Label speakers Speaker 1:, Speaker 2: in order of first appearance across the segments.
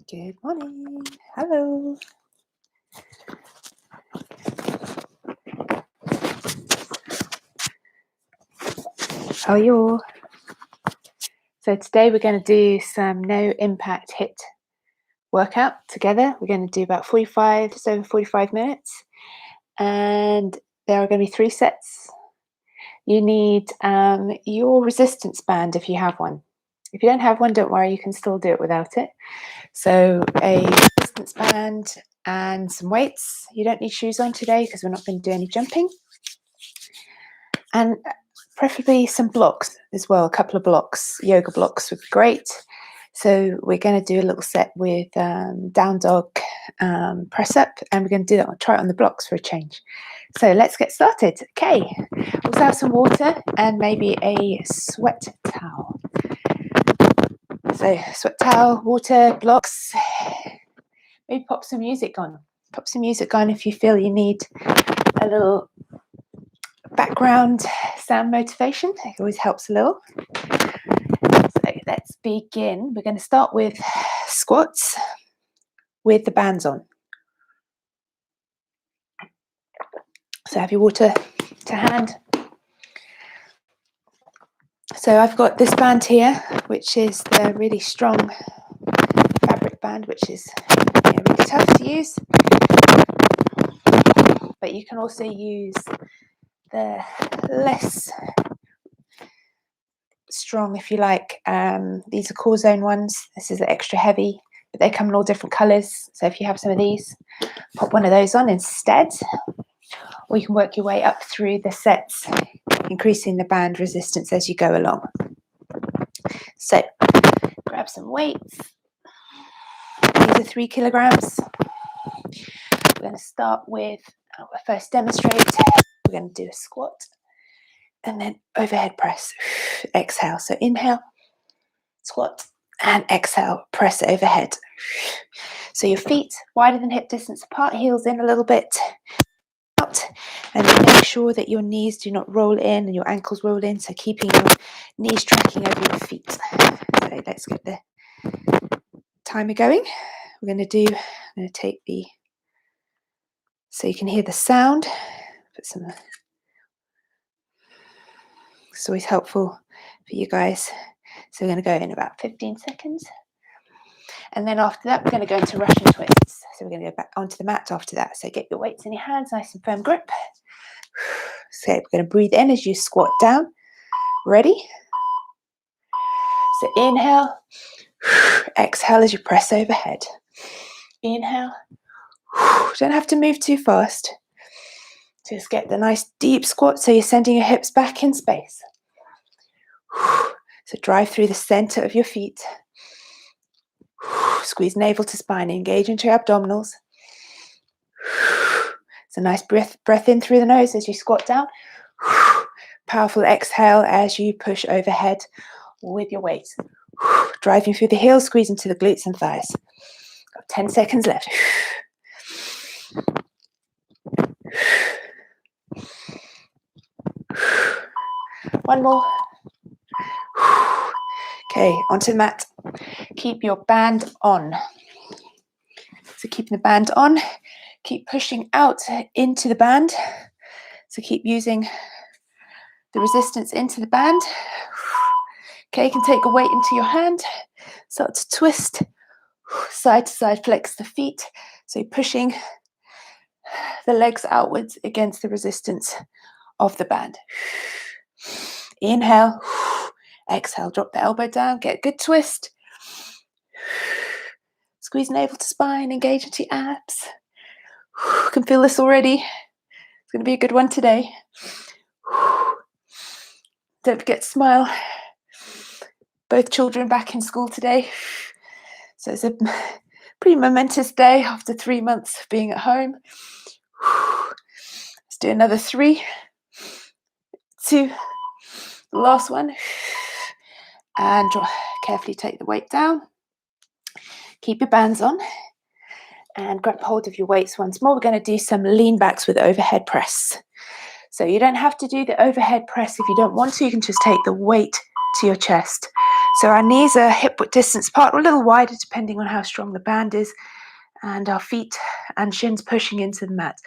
Speaker 1: Good morning. Hello. How are you all? So today we're going to do some no impact HIIT workout together. We're going to do about 45 minutes, and there are going to be 3 sets. You need your resistance band if you have one. If you don't have one, don't worry, you can still do it without it. So a resistance band and some weights. You don't need shoes on today because we're not going to do any jumping. And preferably some blocks as well, a couple of blocks. Yoga blocks would be great. So we're going to do a little set with down dog press up, and we're going to do that. I'll try it on the blocks for a change. So let's get started. Okay, also have some water and maybe a sweat towel. So sweat towel, water, blocks. Maybe pop some music on. Pop some music on if you feel you need a little background sound motivation. It always helps a little. So let's begin. We're going to start with squats with the bands on. So have your water to hand. So I've got this band here, which is the really strong fabric band, which is really tough to use. But you can also use the less strong, if you like. These are core zone ones. This is the extra heavy, but they come in all different colours. So if you have some of these, pop one of those on instead. Or you can work your way up through the sets, increasing the band resistance as you go along. So grab some weights. These are 3 kilograms. We're going to start with, first demonstrate, we're going to do a squat and then overhead press. Exhale. So inhale, squat, and exhale, press overhead. So your feet wider than hip distance apart, heels in a little bit, out, and make sure that your knees do not roll in and your ankles roll in, so keeping your knees tracking over your feet. So let's get the timer going. I'm going to take the, so you can hear the sound, put some, it's always helpful for you guys. So we're going to go in about 15 seconds. And then after that, we're going to go into Russian twists. So we're going to go back onto the mat after that. So get your weights in your hands, nice and firm grip. So we're going to breathe in as you squat down. Ready? So inhale, exhale as you press overhead. Inhale. Don't have to move too fast. Just get the nice deep squat so you're sending your hips back in space. So drive through the center of your feet. Squeeze navel to spine, engage into your abdominals. It's a nice breath in through the nose as you squat down. Powerful exhale as you push overhead with your weights. Driving through the heels, squeeze into the glutes and thighs. Got 10 seconds left. One more. Okay, onto the mat. Keep your band on. So keeping the band on, keep pushing out into the band. So keep using the resistance into the band. Okay, you can take a weight into your hand. Start to twist, side to side, flex the feet. So you're pushing the legs outwards against the resistance of the band. Inhale, exhale, drop the elbow down, get a good twist. Squeeze navel to spine, engage into your abs. You can feel this already. It's going to be a good one today. Don't forget to smile. Both children back in school today. So it's a pretty momentous day after 3 months of being at home. Let's do another 3, 2, last one. And carefully take the weight down. Keep your bands on. And grab hold of your weights once more. We're going to do some lean backs with overhead press. So you don't have to do the overhead press if you don't want to. You can just take the weight to your chest. So our knees are hip width distance apart, or a little wider depending on how strong the band is, and our feet and shins pushing into the mat.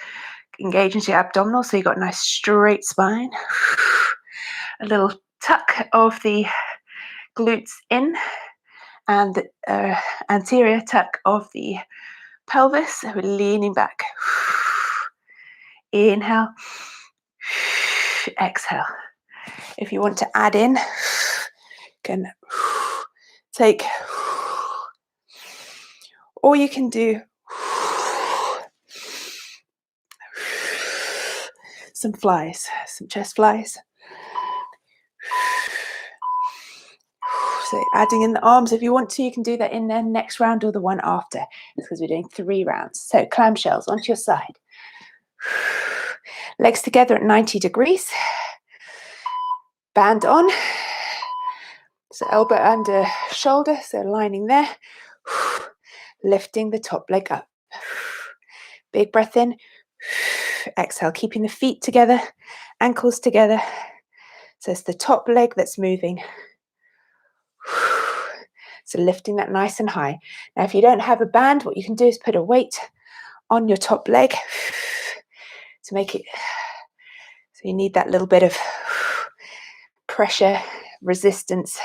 Speaker 1: Engage into your abdominals so you've got a nice straight spine. A little tuck of the glutes in, and the anterior tuck of the pelvis. So we're leaning back. Inhale. Exhale. If you want to add in, you can take, or you can do some flies, some chest flies. So adding in the arms, if you want to, you can do that in the next round or the one after. It's because we're doing 3 rounds. So clamshells onto your side. Legs together at 90 degrees. Band on. So elbow under shoulder, so lining there. Lifting the top leg up. Big breath in. Exhale, keeping the feet together, ankles together. So it's the top leg that's moving. So lifting that nice and high. Now, if you don't have a band, what you can do is put a weight on your top leg to make it, so you need that little bit of pressure, resistance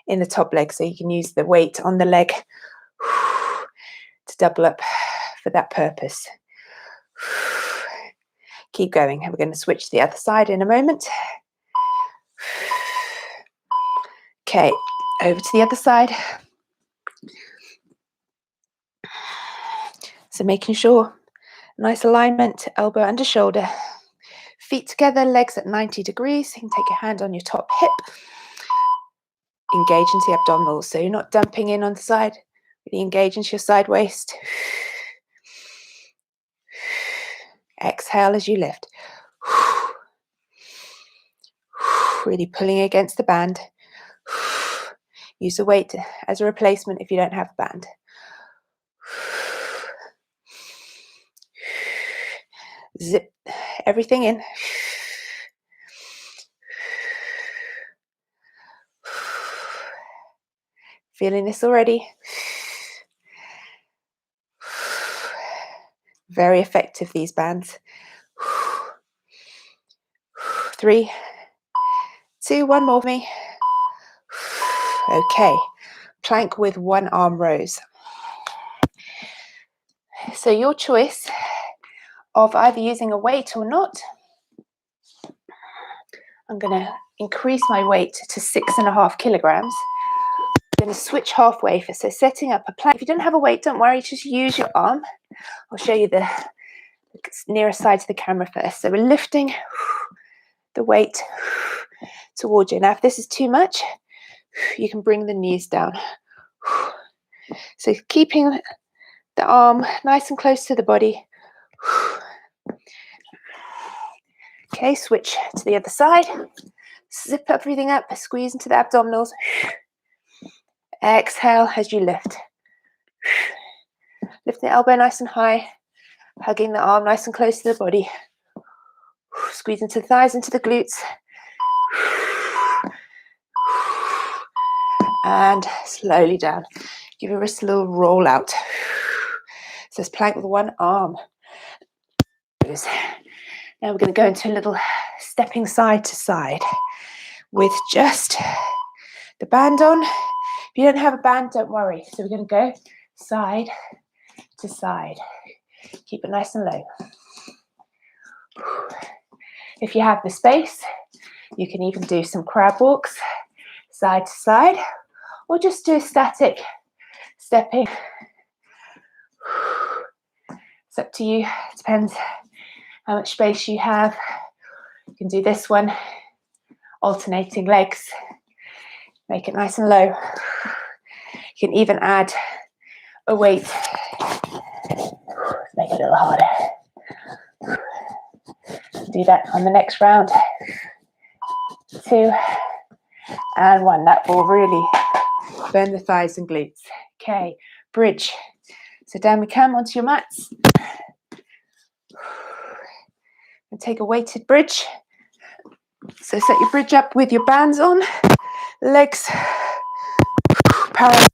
Speaker 1: in the top leg. So you can use the weight on the leg to double up for that purpose. Keep going. We're going to switch to the other side in a moment. Okay, over to the other side. So making sure, nice alignment, elbow under shoulder, feet together, legs at 90 degrees. You can take your hand on your top hip. Engage into the abdominals. So you're not dumping in on the side. Really engage into your side waist. Exhale as you lift. Really pulling against the band. Use the weight as a replacement if you don't have a band. Zip everything in. Feeling this already? Very effective, these bands. 3, 2, 1 more for me. Okay, plank with one arm rows. So your choice of either using a weight or not. I'm going to increase my weight to 6.5 kilograms. I'm going to switch halfway. So setting up a plank. If you don't have a weight, don't worry, just use your arm. I'll show you the nearest side to the camera first. So we're lifting the weight towards you. Now, if this is too much, you can bring the knees down. So keeping the arm nice and close to the body. Okay, switch to the other side. Zip everything up, squeeze into the abdominals. Exhale as you lift. Lift the elbow nice and high, hugging the arm nice and close to the body. Squeeze into the thighs, into the glutes. And slowly down. Give your wrist a little roll out. So it's plank with one arm. Now we're going to go into a little stepping side to side with just the band on. If you don't have a band, don't worry. So we're going to go side to side. Keep it nice and low. If you have the space, you can even do some crab walks side to side, or just do static stepping. It's up to you. It depends how much space you have. You can do this one, alternating legs. Make it nice and low. You can even add a weight. Make it a little harder. Do that on the next round. 2 and 1. That will really burn the thighs and glutes. Okay, bridge. So down we come onto your mats. And take a weighted bridge. So set your bridge up with your bands on, legs parallel.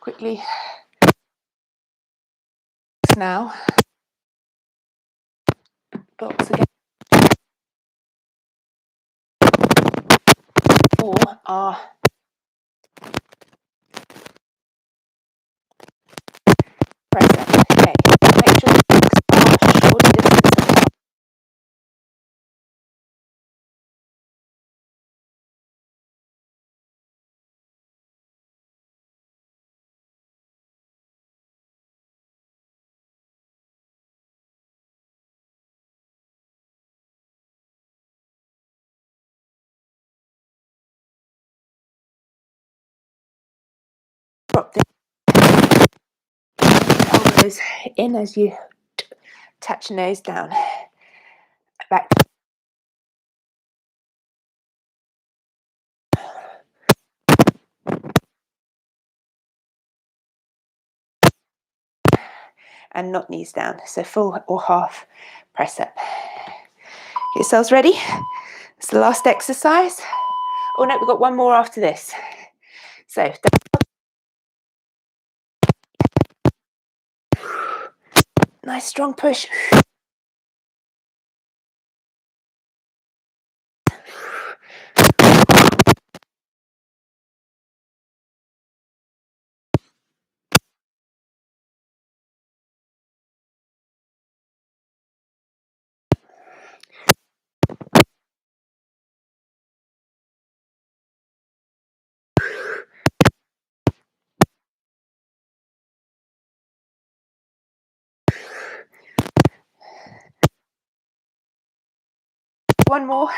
Speaker 1: Quickly now, box again, or our press up. Okay, make sure the legs are shoulder distance apart. Drop the elbows in as you touch nose down. Back. And not knees down. So full or half press up. Get yourselves ready. It's the last exercise. Oh no, we've got one more after this. So nice strong push. One more.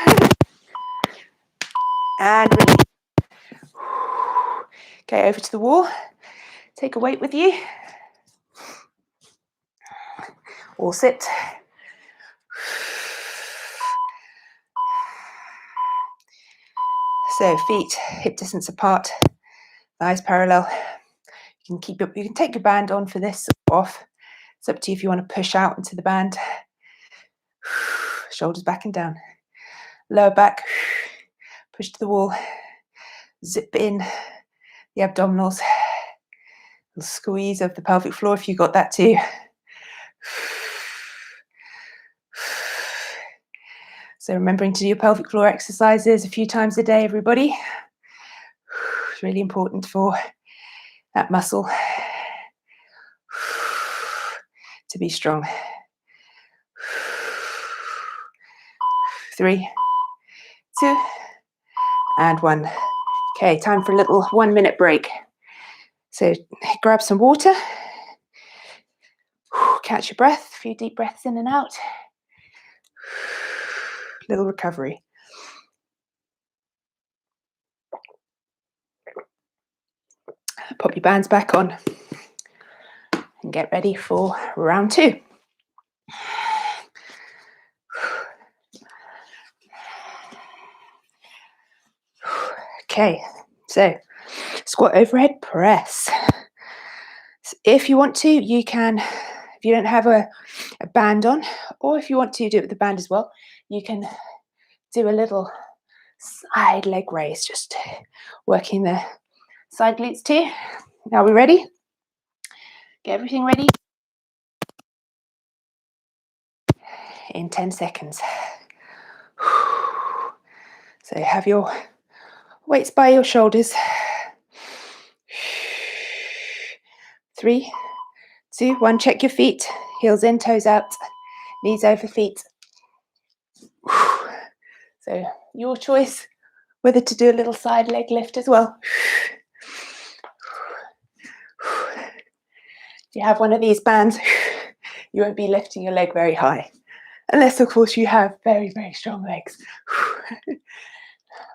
Speaker 1: And release. Okay, over to the wall. Take a weight with you. Or sit. So feet hip distance apart, thighs parallel. You can take your band on for this or off. It's up to you if you want to push out into the band. Shoulders back and down. Lower back. Push to the wall. Zip in the abdominals. Little squeeze of the pelvic floor if you got that too. So remembering to do your pelvic floor exercises a few times a day, everybody. It's really important for that muscle to be strong. 3, 2, and 1. Okay, time for a little 1-minute break. So grab some water. Catch your breath, a few deep breaths in and out. Little recovery. Pop your bands back on and get ready for round 2. Okay, so squat overhead press. So if you want to, you can, if you don't have a band on, or if you want to do it with the band as well, you can do a little side leg raise, just working the side glutes too. Now we're ready. Get everything ready in 10 seconds. So have your weights by your shoulders. 3, 2, 1. Check your feet. Heels in, toes out, knees over feet. So your choice whether to do a little side leg lift as well. If you have one of these bands, you won't be lifting your leg very high. Unless, of course, you have very, very strong legs,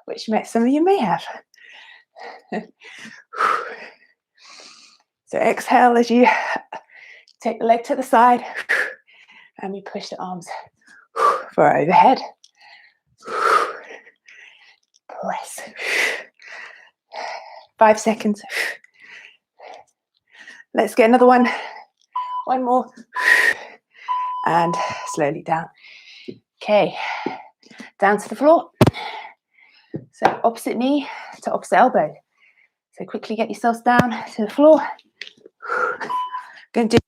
Speaker 1: which some of you may have. So exhale as you take the leg to the side, and we push the arms for overhead. Press. 5 seconds. Let's get another one. One more. And slowly down. Okay, down to the floor. So opposite knee to opposite elbow. So quickly get yourselves down to the floor. Going to do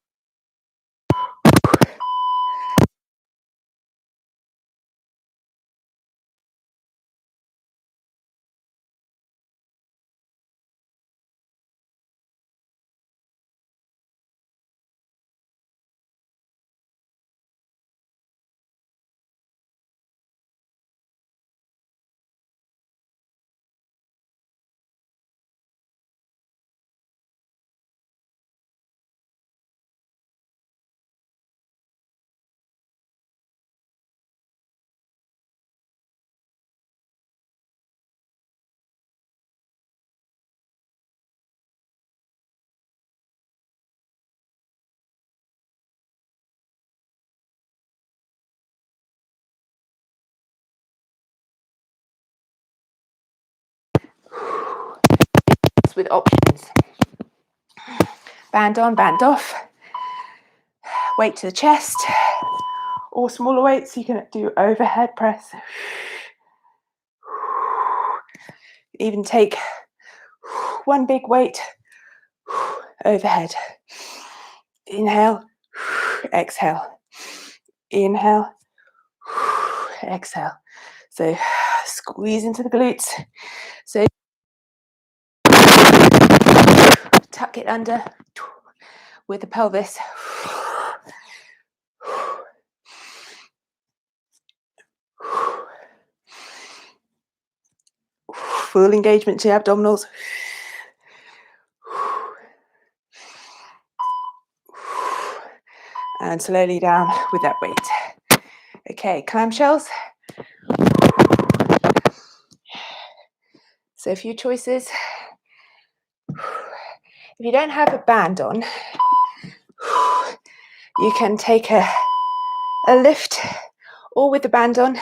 Speaker 1: with options. Band on, band off. Weight to the chest. Or smaller weights, you can do overhead press. Even take one big weight overhead. Inhale, exhale. Inhale, exhale. So squeeze into the glutes. So tuck it under with the pelvis. Full engagement to abdominals. And slowly down with that weight. Okay, clamshells. So a few choices. If you don't have a band on, you can take a lift or with the band on.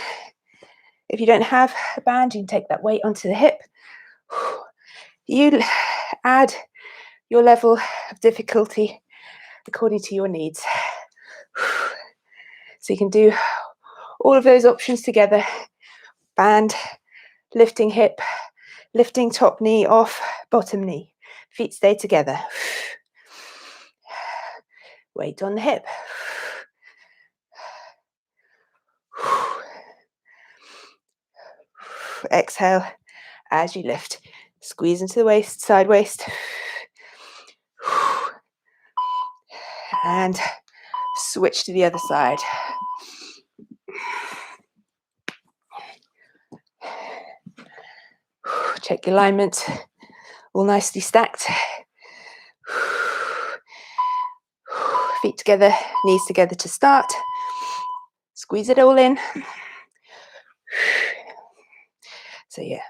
Speaker 1: If you don't have a band, you can take that weight onto the hip. You add your level of difficulty according to your needs. So you can do all of those options together. Band, lifting hip, lifting top knee off, bottom knee. Feet stay together. Weight on the hip. Exhale as you lift. Squeeze into the waist, side waist. And switch to the other side. Check your alignment. All nicely stacked. Feet together, knees together to start. Squeeze it all in. So yeah,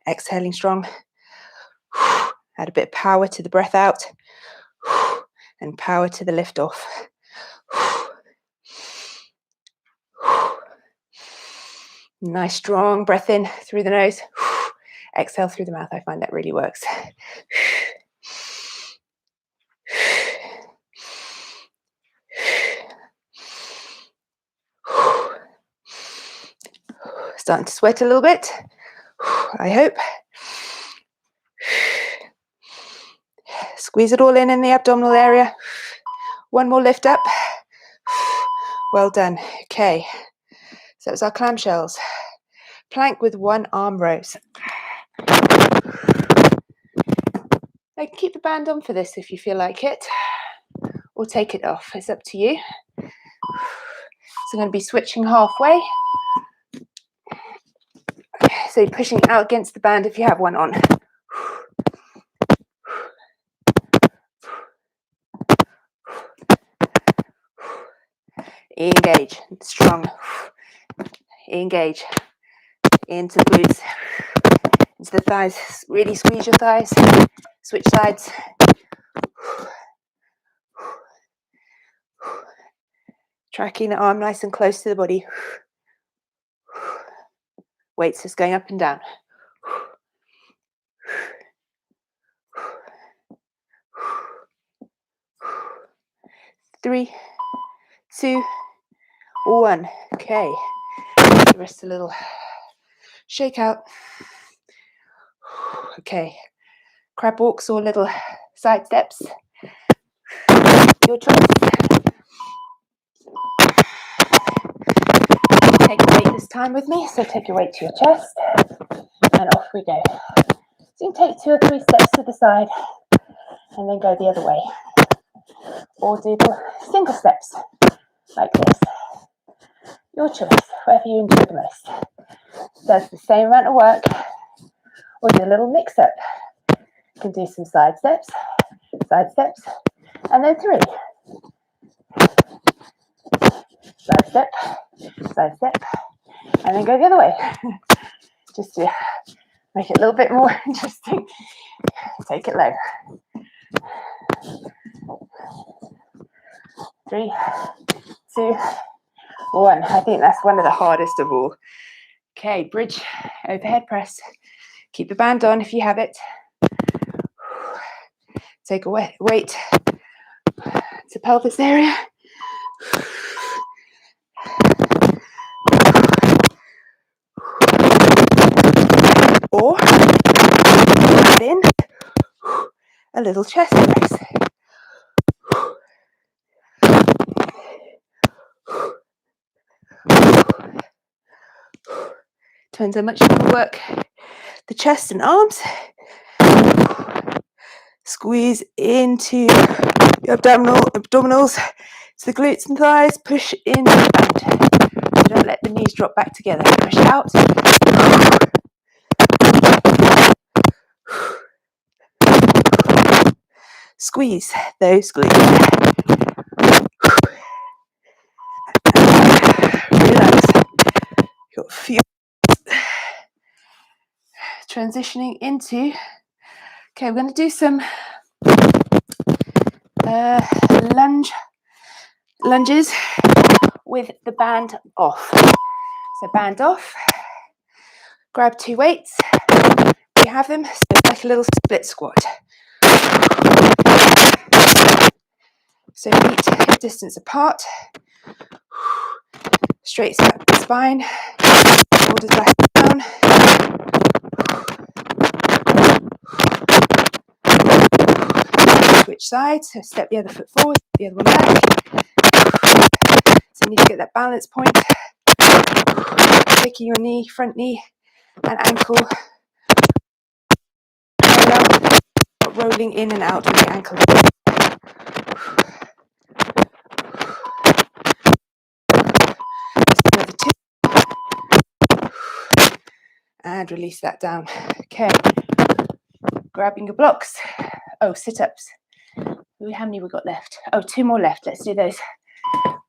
Speaker 1: exhaling strong. Add a bit of power to the breath out and power to the lift off. Nice strong breath in through the nose. Exhale through the mouth. I find that really works. Starting to sweat a little bit, I hope. Squeeze it all in the abdominal area. One more lift up. Well done. Okay, so it's our clamshells. Plank with one arm rows. I can keep the band on for this if you feel like it, or take it off. It's up to you. So I'm going to be switching halfway. So you're pushing out against the band if you have one on. Engage, strong. Engage into the glutes, into the thighs. Really squeeze your thighs. Switch sides. Tracking the arm nice and close to the body. Weights just going up and down. 3, 2, 1. Okay. The wrist a little shake out. Okay. Crab walks or little side steps. Your choice. Take a weight this time with me. So take your weight to your chest. And off we go. So you can take 2 or 3 steps to the side and then go the other way. Or do the single steps like this. Your choice, whatever you enjoy the most. Does the same amount of work or do a little mix up. You can do some side steps, and then 3. Side step, and then go the other way. Just to make it a little bit more interesting. Take it low. 3, 2, 1. I think that's one of the hardest of all. Okay, bridge, overhead press. Keep the band on if you have it. Take a weight to pelvis area. Or add in a little chest press. Depends how much you want to work the chest and arms. Squeeze into the abdominals, to the glutes and thighs. Push into the band. Don't let the knees drop back together. Push out. Squeeze those glutes. Relax. Got a few. Transitioning into. Okay, we're going to do some lunges with the band off. So band off. Grab 2 weights. You have them. So it's like a little split squat. So feet hip distance apart. Straight spine. Shoulders back down. Switch sides. So step the other foot forward, the other one back. So you need to get that balance point. Taking your knee, front knee, and ankle. Rolling in and out with the ankle. Just another 2. And release that down. Okay. Grabbing your blocks. Oh, sit-ups. How many we got left? Oh, 2 more left. Let's do those.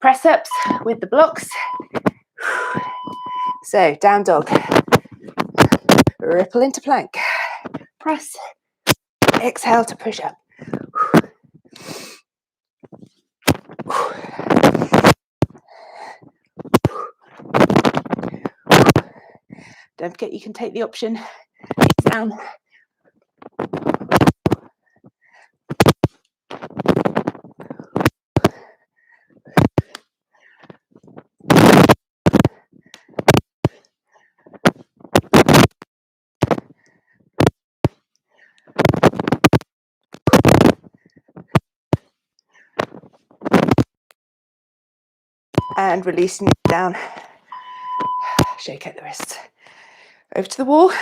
Speaker 1: press ups with the blocks. So down dog, ripple into plank, press, exhale to push up. Don't forget you can take the option down. And releasing it down. Shake out the wrists. Over to the wall.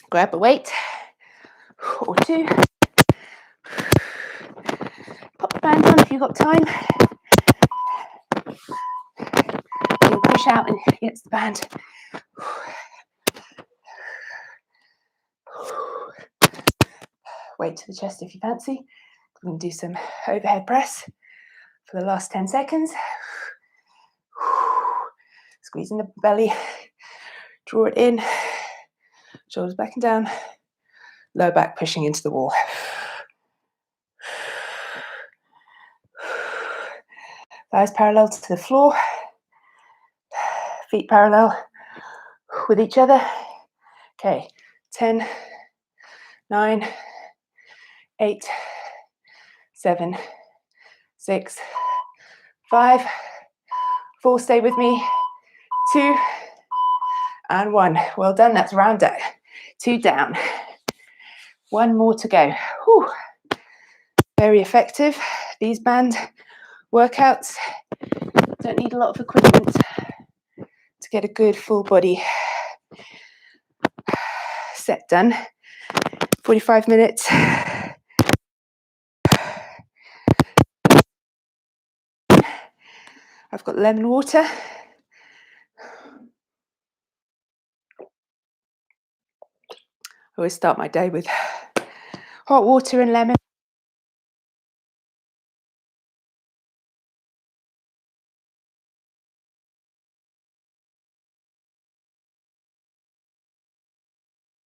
Speaker 1: Grab a weight or two. Pop the band on if you've got time. You'll push out against the band. Weight to the chest if you fancy. We can do some overhead press for the last 10 seconds. Squeezing the belly, draw it in, shoulders back and down, lower back pushing into the wall. Thighs parallel to the floor, feet parallel with each other. Okay, 10, 9, 8, 7, 6, 5, 4, stay with me, 2, and 1. Well done, that's round out. 2 down. 1 more to go. Whew. Very effective. These band workouts don't need a lot of equipment to get a good full body set done. 45 minutes. I've got lemon water. I always start my day with hot water and lemon.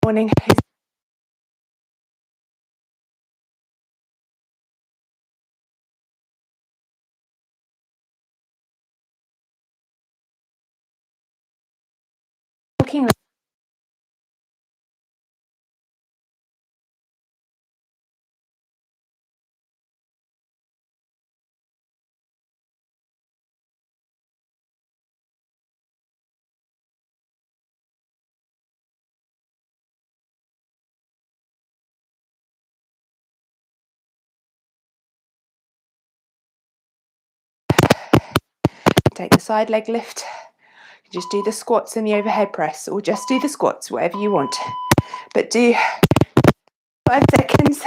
Speaker 1: Morning. Walking. Take the side leg lift. Just do the squats and the overhead press, or just do the squats, whatever you want. But do 5 seconds.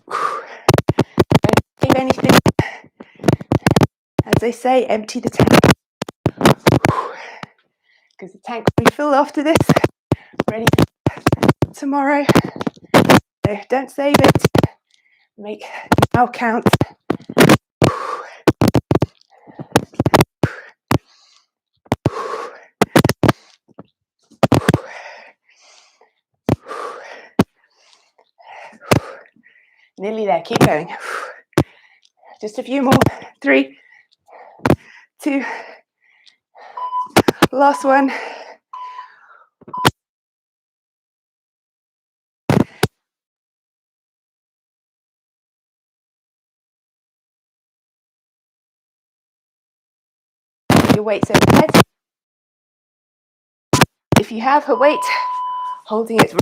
Speaker 1: Don't leave anything. As they say, empty the tank. Because the tank will be filled after this. Ready for tomorrow. So don't save it. Make now count. Nearly there, keep going. Just a few more. 3, 2, last one. Your weight's overhead. If you have a weight, holding it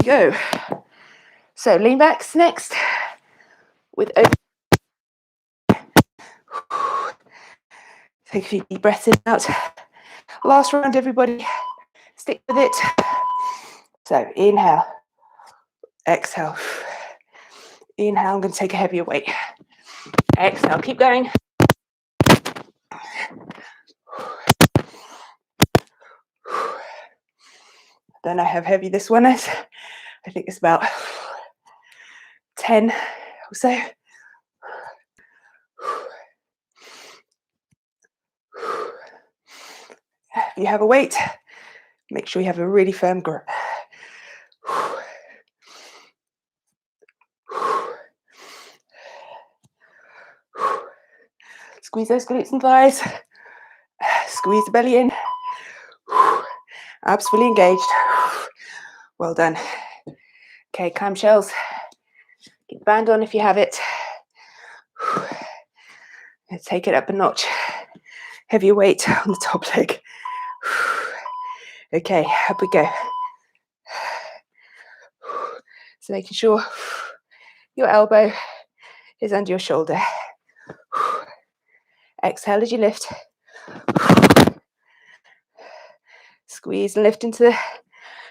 Speaker 1: go. So lean backs next with open. Take a few deep breaths in and out. Last round, everybody. Stick with it. So inhale, exhale. Inhale, I'm going to take a heavier weight. Exhale, keep going. Don't know how heavy this one is. I think it's about 10 or so. If you have a weight, make sure you have a really firm grip. Squeeze those glutes and thighs. Squeeze the belly in. Abs fully engaged. Well done. Okay, clamshells. Get the band on if you have it. Let's take it up a notch. Heavier weight on the top leg. Okay, up we go. So making sure your elbow is under your shoulder. Exhale as you lift. Squeeze and lift into the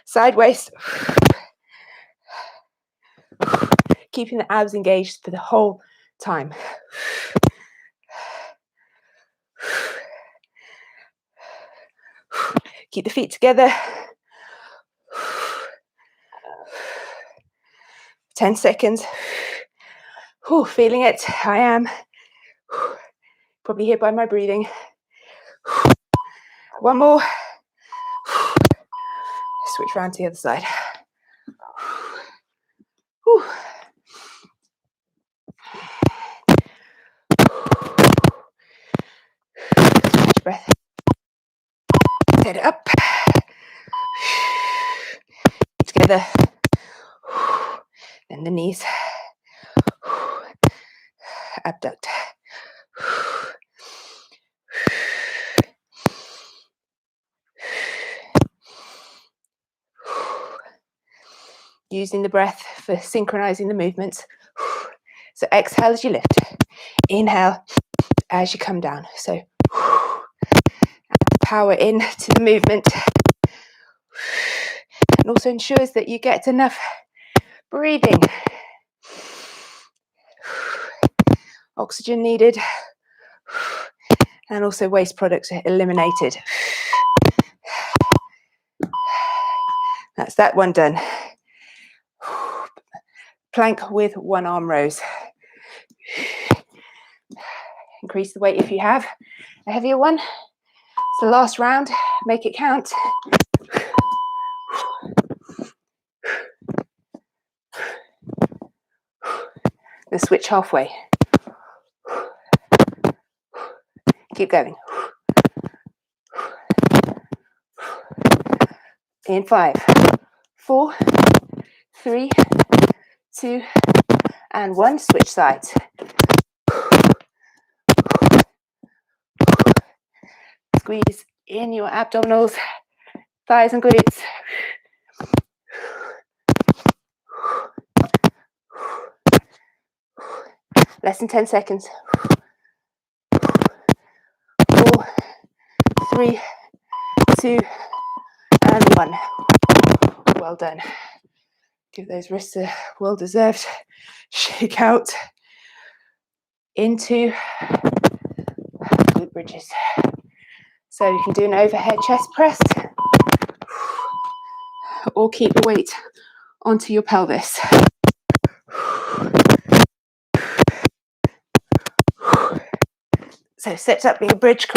Speaker 1: side waist. Keeping the abs engaged for the whole time. Keep the feet together. 10 seconds. Feeling it. I am. Probably here by my breathing. One more. Switch around to the other side. Switch breath. Set it up. Together. Then the knees. Abduct. Using the breath for synchronizing the movements. So exhale as you lift. Inhale as you come down. So power into the movement. And also ensures that you get enough breathing. Oxygen needed. And also waste products eliminated. That's that one done. Plank with one arm rows. Increase the weight if you have a heavier one. It's the last round. Make it count. We'll switch halfway. Keep going. In 5, 4, 3, 2, and 1. Switch sides. Squeeze in your abdominals, thighs and glutes. Less than 10 seconds. 4, 3, 2, and 1. Well done. Give those wrists a well-deserved shake out into glute bridges. So you can do an overhead chest press or keep the weight onto your pelvis. So set up your bridge.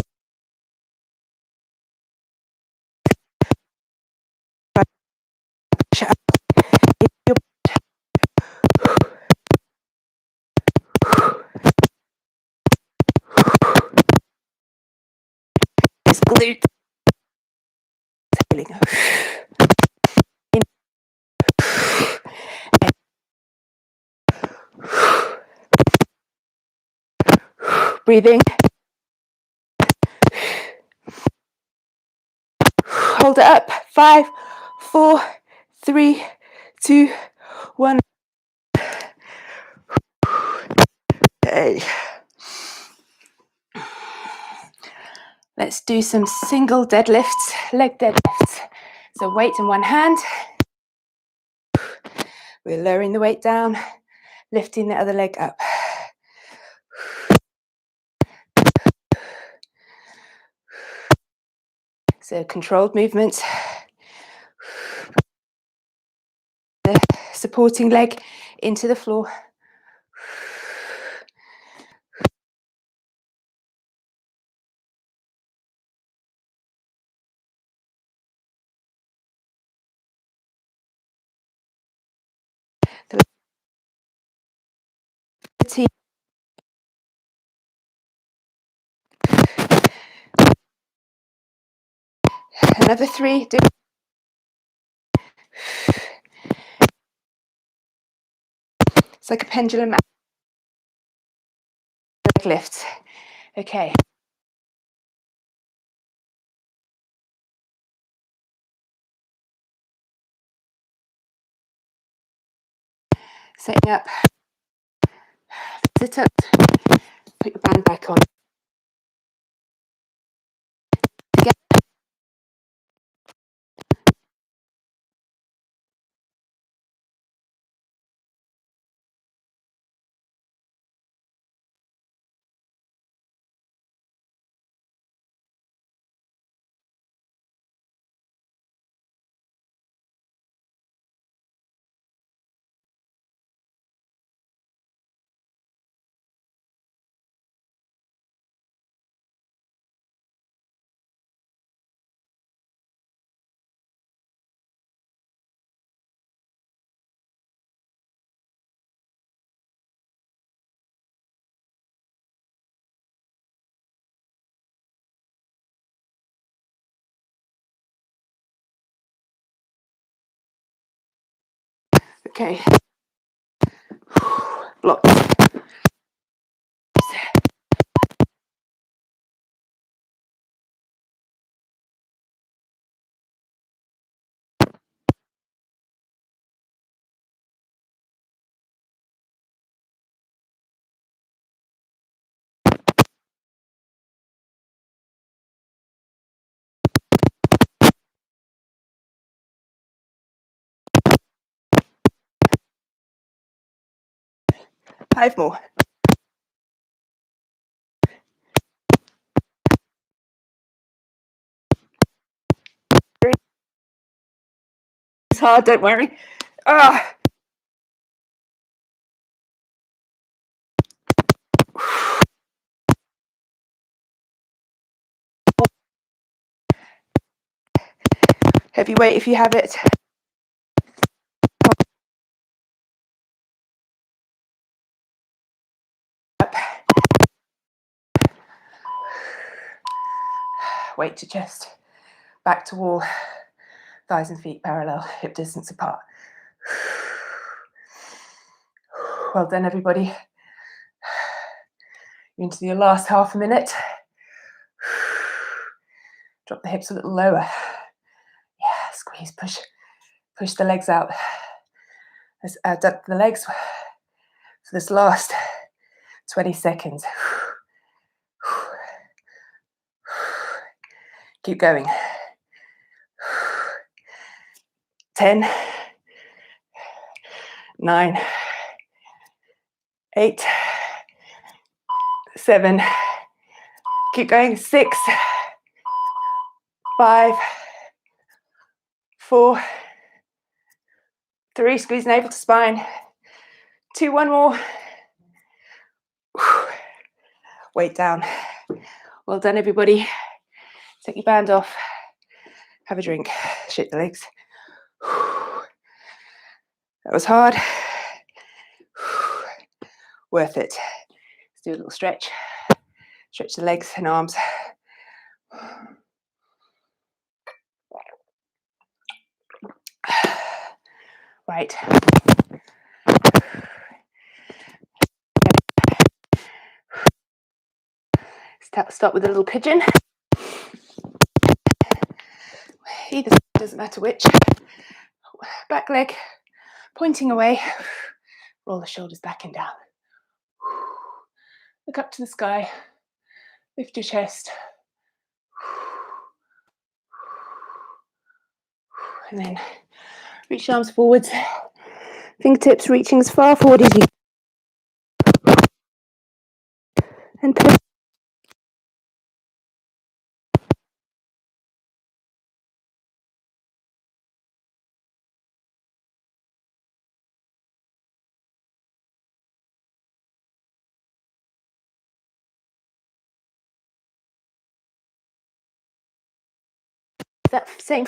Speaker 1: Glute. Breathing. Hold it up. 5, 4, 3, 2, 1. Okay. Let's do some single deadlifts, leg deadlifts. So weight in one hand. We're lowering the weight down, lifting the other leg up. So controlled movements. The supporting leg into the floor. Another 3. It's like a pendulum leg lift. Okay. Setting up. Sit up. Put your band back on. Again. Okay. Block. Five more. It's hard, don't worry. Ah. Heavy weight if you have it. Up. Weight to chest. Back to wall. Thighs and feet parallel, hip distance apart. Well done, everybody. You're into your last half a minute. Drop the hips a little lower. Yeah, squeeze, push the legs out. Let's duck the legs for this last 20 seconds. Keep going. 10, 9, 8, 7, keep going. 6, 5, 4, 3, squeeze navel to spine. 2, 1 more. Weight down. Well done, everybody. Take your band off. Have a drink. Shake the legs. That was hard. Worth it. Let's do a little stretch. Stretch the legs and arms. Right. Start with a little pigeon. Either, doesn't matter which. Back leg Pointing away, roll the shoulders back and down. Look up to the sky, lift your chest. And then reach your arms forwards, fingertips reaching as far forward as you can. And twist. That same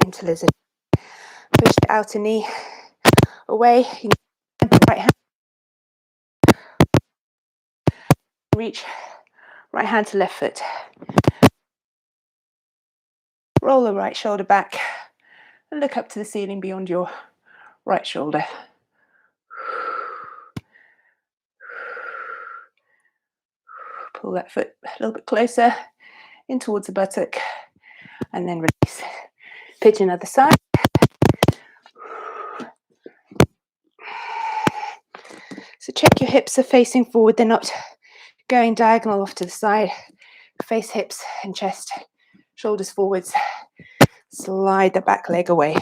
Speaker 1: into lizard. Push the outer knee away. You can right hand. Reach right hand to left foot. Roll the right shoulder back and look up to the ceiling beyond your right shoulder. Pull that foot a little bit closer in towards the buttock and then release. Pigeon other side. So check your hips are facing forward, they're not going diagonal off to the side. Face hips and chest, shoulders forwards. Slide the back leg away.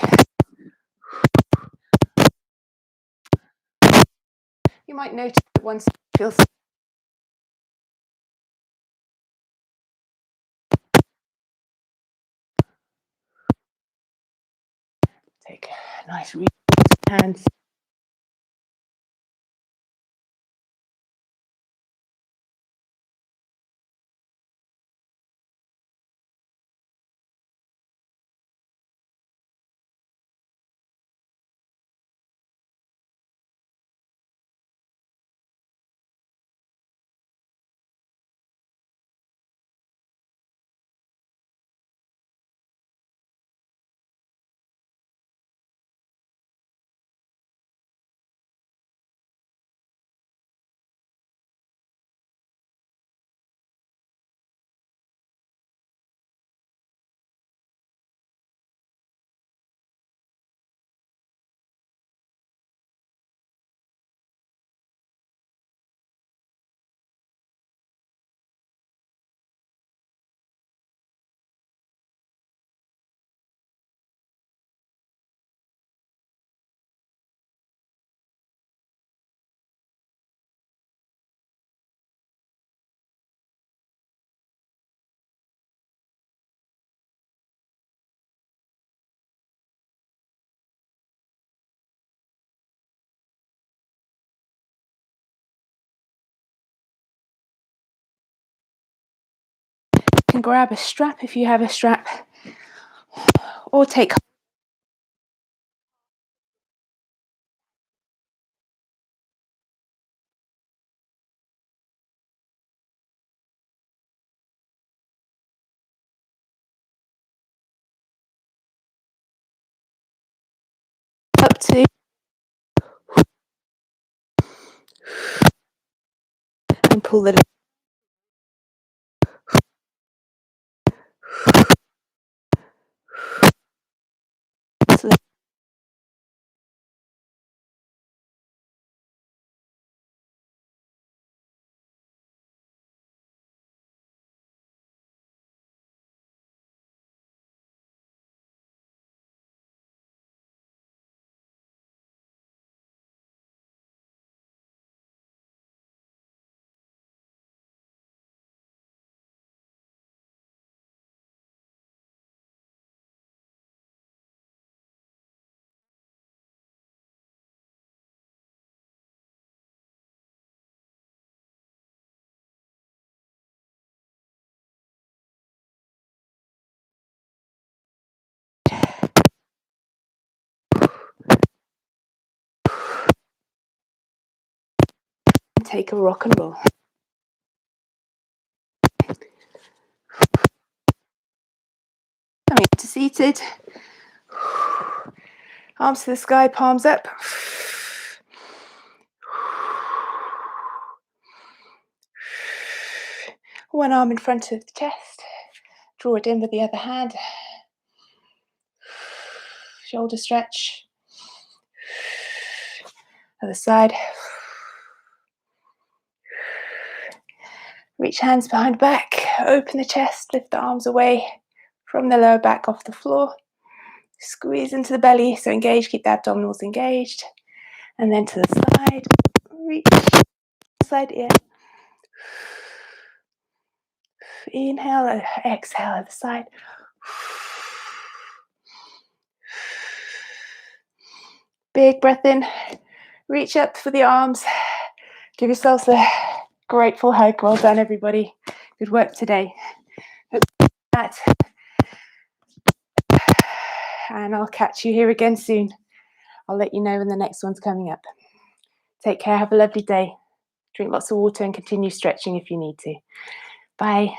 Speaker 1: You might notice that one side feels take a nice reach with hands. You can grab a strap if you have a strap, or take up to and pull the leg. Take a rock and roll. Coming into seated. Arms to the sky, palms up. One arm in front of the chest. Draw it in with the other hand. shoulder stretch. Other side. Reach hands behind back, open the chest, lift the arms away from the lower back off the floor. Squeeze into the belly, so engage, keep the abdominals engaged. And then to the side, reach, side ear. Inhale, exhale, other side. Big breath in, reach up for the arms. Give yourselves a grateful hug. Well done, everybody. Good work today. And I'll catch you here again soon. I'll let you know when the next one's coming up. Take care. Have a lovely day. Drink lots of water and continue stretching if you need to. Bye.